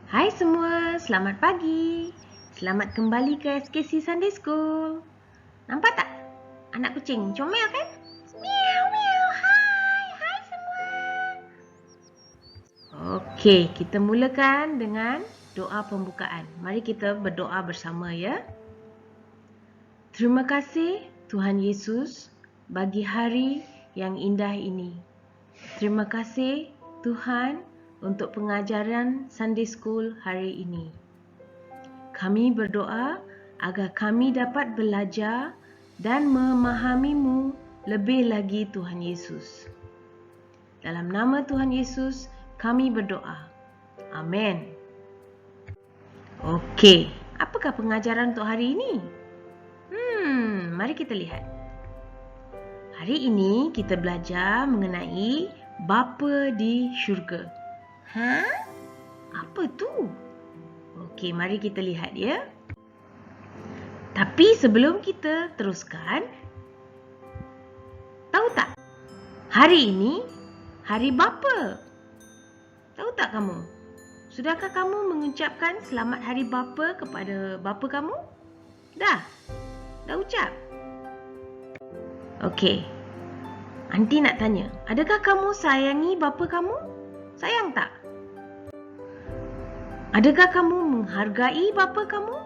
Hai semua, selamat pagi. Selamat kembali ke SKC Sunday School. Nampak tak? Anak kucing comel kan? Miau, miau. Hai semua. Okey, kita mulakan dengan doa pembukaan. Mari kita berdoa bersama ya. Terima kasih Tuhan Yesus bagi hari yang indah ini. Terima kasih Tuhan untuk pengajaran Sunday School hari ini. Kami berdoa agar kami dapat belajar dan memahami-Mu lebih lagi Tuhan Yesus. Dalam nama Tuhan Yesus, kami berdoa. Amin. Okey, apakah pengajaran untuk hari ini? Mari kita lihat. Hari ini kita belajar mengenai Bapa di syurga. Apa tu? Okey, mari kita lihat ya. Tapi sebelum kita teruskan, tahu tak? Hari ini hari Bapa. Tahu tak kamu? Sudahkah kamu mengucapkan selamat hari Bapa kepada bapa kamu? Dah ucap? Okey. Aunty nak tanya, adakah kamu sayangi bapa kamu? Sayang tak? Adakah kamu menghargai bapa kamu?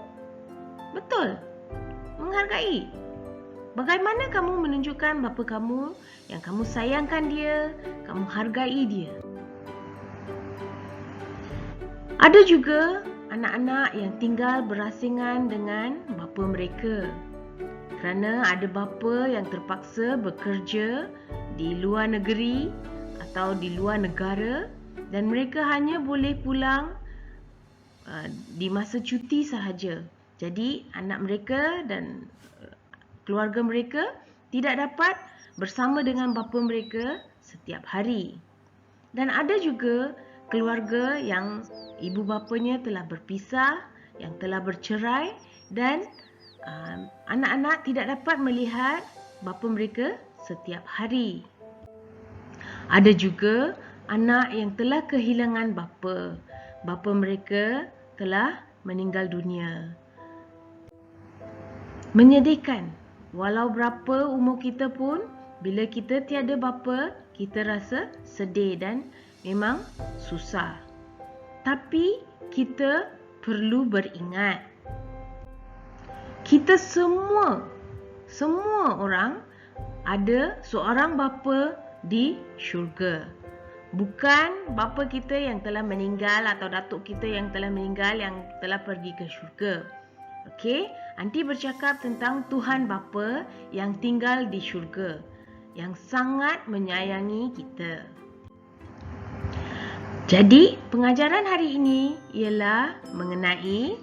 Betul. Menghargai. Bagaimana kamu menunjukkan bapa kamu yang kamu sayangkan dia, kamu hargai dia? Ada juga anak-anak yang tinggal berasingan dengan bapa mereka. Kerana ada bapa yang terpaksa bekerja di luar negeri atau di luar negara dan mereka hanya boleh pulang di masa cuti sahaja. Jadi anak mereka dan keluarga mereka tidak dapat bersama dengan bapa mereka setiap hari. Dan ada juga keluarga yang ibu bapanya telah berpisah, yang telah bercerai dan anak-anak tidak dapat melihat bapa mereka setiap hari. Ada juga anak yang telah kehilangan bapa. Bapa mereka telah meninggal dunia. Menyedihkan. Walau berapa umur kita pun, bila kita tiada bapa, kita rasa sedih dan memang susah. Tapi kita perlu beringat. Kita semua orang ada seorang bapa di syurga. Bukan bapa kita yang telah meninggal atau datuk kita yang telah meninggal yang telah pergi ke syurga. Okey, Aunty bercakap tentang Tuhan Bapa yang tinggal di syurga, yang sangat menyayangi kita. Jadi, pengajaran hari ini ialah mengenai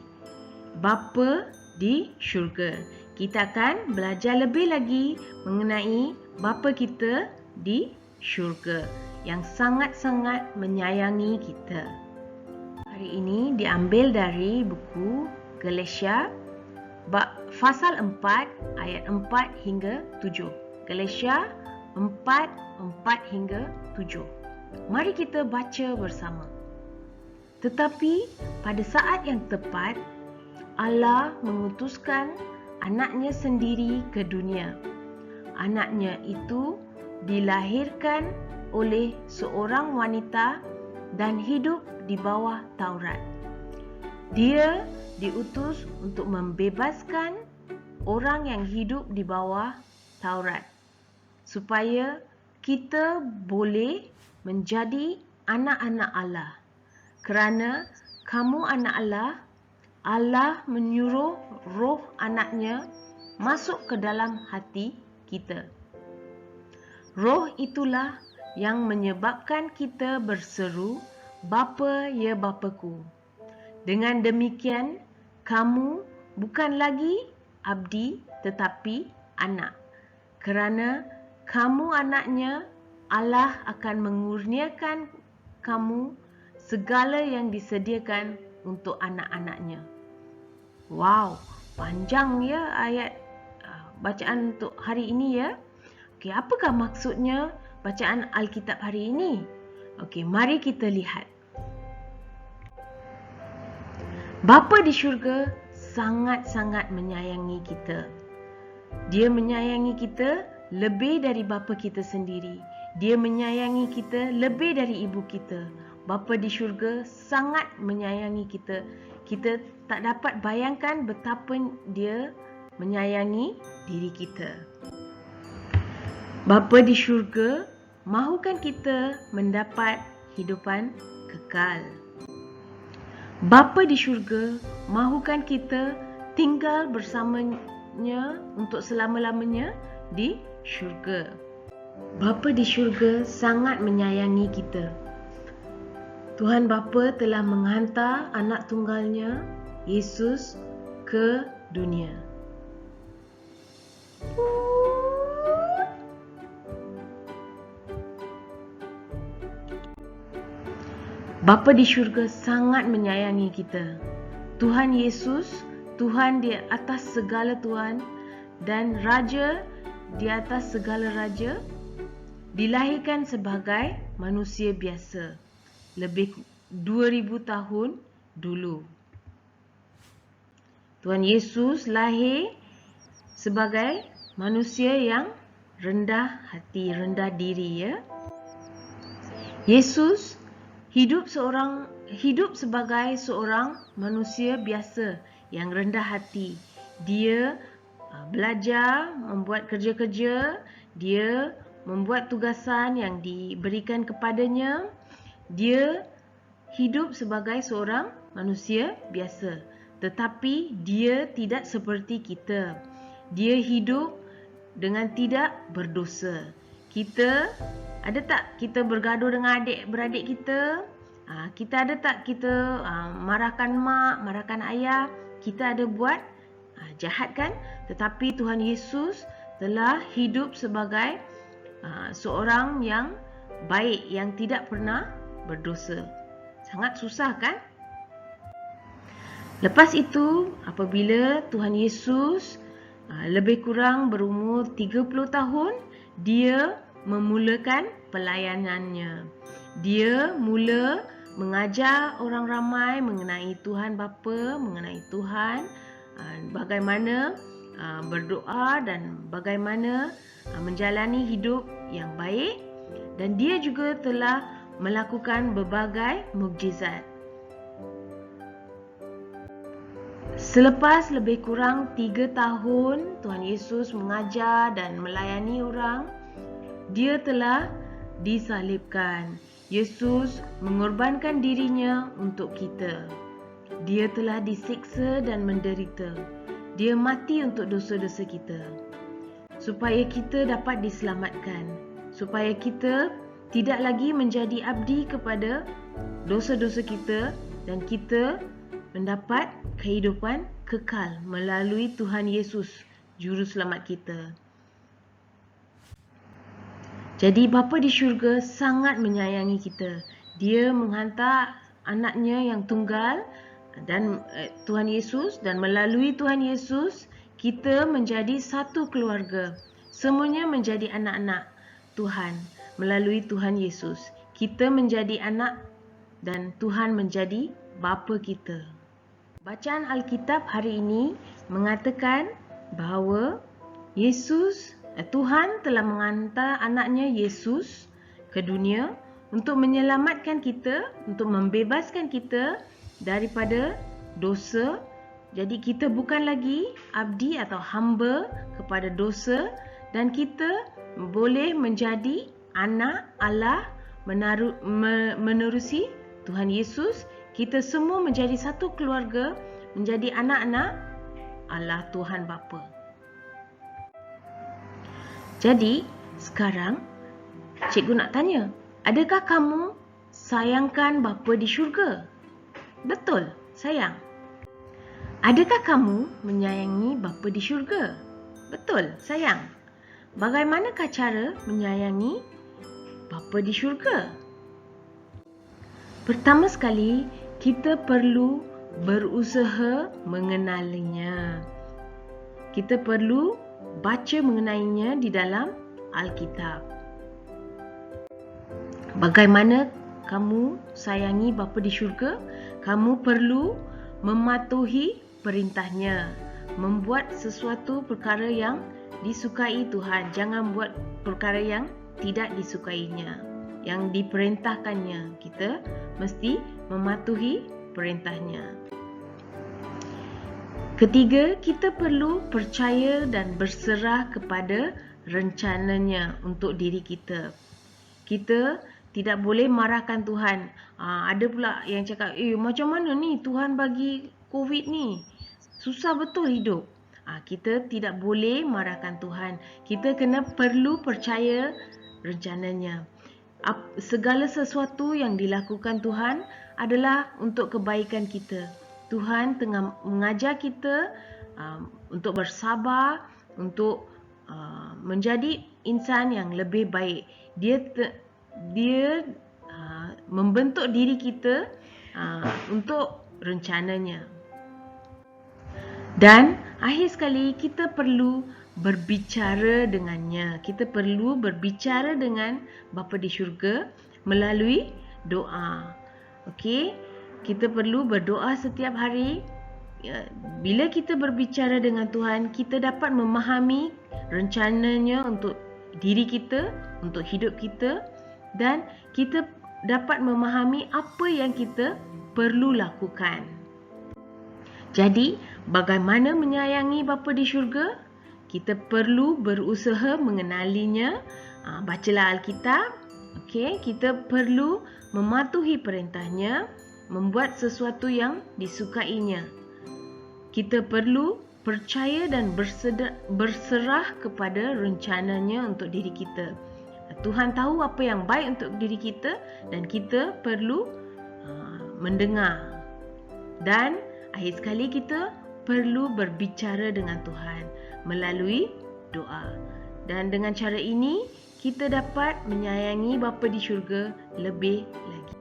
Bapa di syurga. Kita akan belajar lebih lagi mengenai Bapa kita di syurga yang sangat-sangat menyayangi kita. Hari ini diambil dari buku Galatia pasal 4 ayat 4 hingga 7. Galatia 4 hingga 7. Mari kita baca bersama. Tetapi pada saat yang tepat, Allah mengutuskan anaknya sendiri ke dunia. Anaknya itu dilahirkan oleh seorang wanita dan hidup di bawah Taurat. Dia diutus untuk membebaskan orang yang hidup di bawah Taurat, supaya kita boleh menjadi anak-anak Allah. Kerana kamu anak Allah, Allah menyuruh roh anaknya masuk ke dalam hati kita. Roh itulah yang menyebabkan kita berseru, Bapa, ya Bapaku. Dengan demikian, kamu bukan lagi abdi tetapi anak. Kerana kamu anaknya, Allah akan mengurniakan kamu segala yang disediakan untuk anak-anaknya. Wow, panjang ya ayat bacaan untuk hari ini ya. Okey, apakah maksudnya bacaan Alkitab hari ini? Okey, mari kita lihat. Bapa di syurga sangat-sangat menyayangi kita. Dia menyayangi kita lebih dari bapa kita sendiri. Dia menyayangi kita lebih dari ibu kita. Bapa di syurga sangat menyayangi kita. Kita tak dapat bayangkan betapa dia menyayangi diri kita. Bapa di syurga mahukan kita mendapat hidupan kekal. Bapa di syurga mahukan kita tinggal bersamanya untuk selama-lamanya di syurga. Bapa di syurga sangat menyayangi kita. Tuhan Bapa telah menghantar anak tunggalnya, Yesus, ke dunia. Bapa di syurga sangat menyayangi kita. Tuhan Yesus, Tuhan di atas segala Tuhan dan Raja di atas segala Raja, dilahirkan sebagai manusia biasa lebih 2000 tahun dulu. Tuhan Yesus lahir sebagai manusia yang rendah hati, rendah diri, ya. Yesus hidup sebagai seorang manusia biasa yang rendah hati. Dia belajar, membuat kerja-kerja, dia membuat tugasan yang diberikan kepadanya. Dia hidup sebagai seorang manusia biasa, tetapi dia tidak seperti kita. Dia hidup dengan tidak berdosa. Ada tak kita bergaduh dengan adik-beradik kita? Kita ada tak kita marahkan mak, marahkan ayah? Kita ada buat jahat kan? Tetapi Tuhan Yesus telah hidup sebagai seorang yang baik, yang tidak pernah berdosa. Sangat susah kan? Lepas itu, apabila Tuhan Yesus lebih kurang berumur 30 tahun, dia memulakan pelayanannya. Dia mula mengajar orang ramai mengenai Tuhan Bapa, mengenai Tuhan, bagaimana berdoa dan bagaimana menjalani hidup yang baik, dan dia juga telah melakukan berbagai mukjizat. Selepas lebih kurang 3 tahun Tuhan Yesus mengajar dan melayani orang, dia telah disalibkan. Yesus mengorbankan dirinya untuk kita. Dia telah disiksa dan menderita. Dia mati untuk dosa-dosa kita, supaya kita dapat diselamatkan, supaya kita tidak lagi menjadi abdi kepada dosa-dosa kita, dan kita mendapat kehidupan kekal melalui Tuhan Yesus, Juru Selamat kita. Jadi Bapa di syurga sangat menyayangi kita. Dia menghantar anaknya yang tunggal dan Tuhan Yesus, dan melalui Tuhan Yesus kita menjadi satu keluarga. Semuanya menjadi anak-anak Tuhan melalui Tuhan Yesus. Kita menjadi anak dan Tuhan menjadi bapa kita. Bacaan Alkitab hari ini mengatakan bahawa Tuhan telah menghantar anaknya Yesus ke dunia untuk menyelamatkan kita, untuk membebaskan kita daripada dosa. Jadi kita bukan lagi abdi atau hamba kepada dosa, dan kita boleh menjadi anak Allah menerusi Tuhan Yesus. Kita semua menjadi satu keluarga, menjadi anak-anak Allah Tuhan Bapa. Jadi, sekarang cikgu nak tanya, adakah kamu sayangkan Bapa di syurga? Betul, sayang. Adakah kamu menyayangi Bapa di syurga? Betul, sayang. Bagaimanakah cara menyayangi Bapa di syurga? Pertama sekali, kita perlu berusaha mengenalinya. Kita perlu baca mengenainya di dalam Alkitab. Bagaimana kamu sayangi Bapa di syurga? Kamu perlu mematuhi perintahnya, membuat sesuatu perkara yang disukai Tuhan. Jangan buat perkara yang tidak disukainya, yang diperintahkannya. Kita mesti mematuhi perintahnya. Ketiga, kita perlu percaya dan berserah kepada rencananya untuk diri kita. Kita tidak boleh marahkan Tuhan. Ada pula yang cakap, macam mana ni Tuhan bagi COVID ni? Susah betul hidup. Kita tidak boleh marahkan Tuhan. Kita perlu percaya rencananya. Segala sesuatu yang dilakukan Tuhan adalah untuk kebaikan kita. Tuhan tengah mengajar kita untuk bersabar, untuk menjadi insan yang lebih baik. Dia membentuk diri kita untuk rencananya. Dan akhir sekali, kita perlu berbicara dengannya. Kita perlu berbicara dengan Bapa di syurga melalui doa. Okey? Kita perlu berdoa setiap hari. Bila kita berbicara dengan Tuhan, kita dapat memahami rencananya untuk diri kita, untuk hidup kita, dan kita dapat memahami apa yang kita perlu lakukan. Jadi, bagaimana menyayangi Bapa di syurga? Kita perlu berusaha mengenalinya. Bacalah Alkitab. Okey, kita perlu mematuhi perintahnya, membuat sesuatu yang disukainya. Kita perlu percaya dan berserah kepada rencananya untuk diri kita. Tuhan tahu apa yang baik untuk diri kita dan kita perlu mendengar. Dan akhir sekali, kita perlu berbicara dengan Tuhan melalui doa. Dan dengan cara ini, kita dapat menyayangi Bapa di syurga lebih lagi.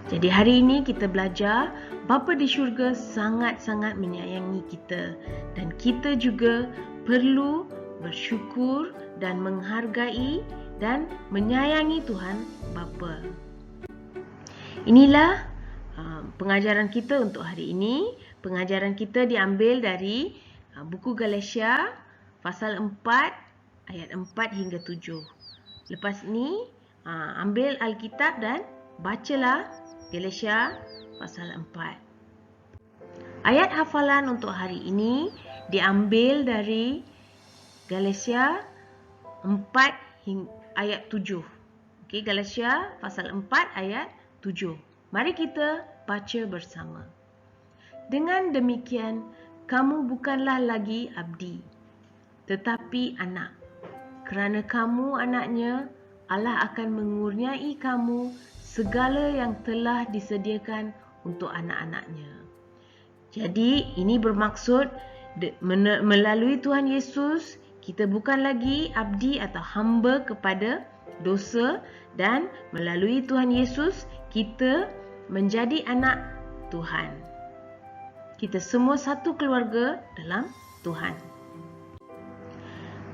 Jadi hari ini kita belajar Bapa di syurga sangat-sangat menyayangi kita, dan kita juga perlu bersyukur dan menghargai dan menyayangi Tuhan Bapa. Inilah pengajaran kita untuk hari ini. Pengajaran kita diambil dari buku Galatia pasal 4 ayat 4 hingga 7. Lepas ini ambil Alkitab dan bacalah Galatia pasal 4. Ayat hafalan untuk hari ini diambil dari Galatia 4 ayat 7. Okey, Galatia pasal 4 ayat 7. Mari kita baca bersama. Dengan demikian, kamu bukanlah lagi abdi, tetapi anak. Kerana kamu anaknya, Allah akan mengurniai kamu segala yang telah disediakan untuk anak-anaknya. Jadi, ini bermaksud melalui Tuhan Yesus, kita bukan lagi abdi atau hamba kepada dosa, dan melalui Tuhan Yesus, kita menjadi anak Tuhan. Kita semua satu keluarga dalam Tuhan.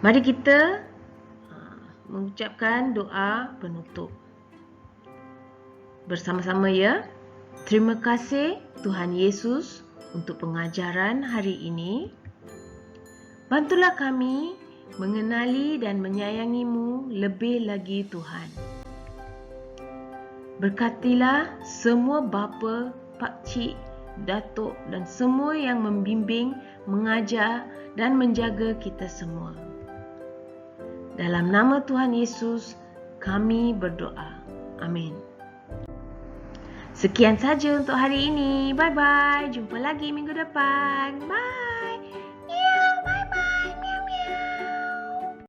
Mari kita mengucapkan doa penutup bersama-sama ya. Terima kasih Tuhan Yesus untuk pengajaran hari ini. Bantulah kami mengenali dan menyayangi-Mu lebih lagi Tuhan. Berkatilah semua bapa, pakcik, datuk dan semua yang membimbing, mengajar dan menjaga kita semua. Dalam nama Tuhan Yesus, kami berdoa. Amin. Sekian saja untuk hari ini. Bye-bye. Jumpa lagi minggu depan. Bye.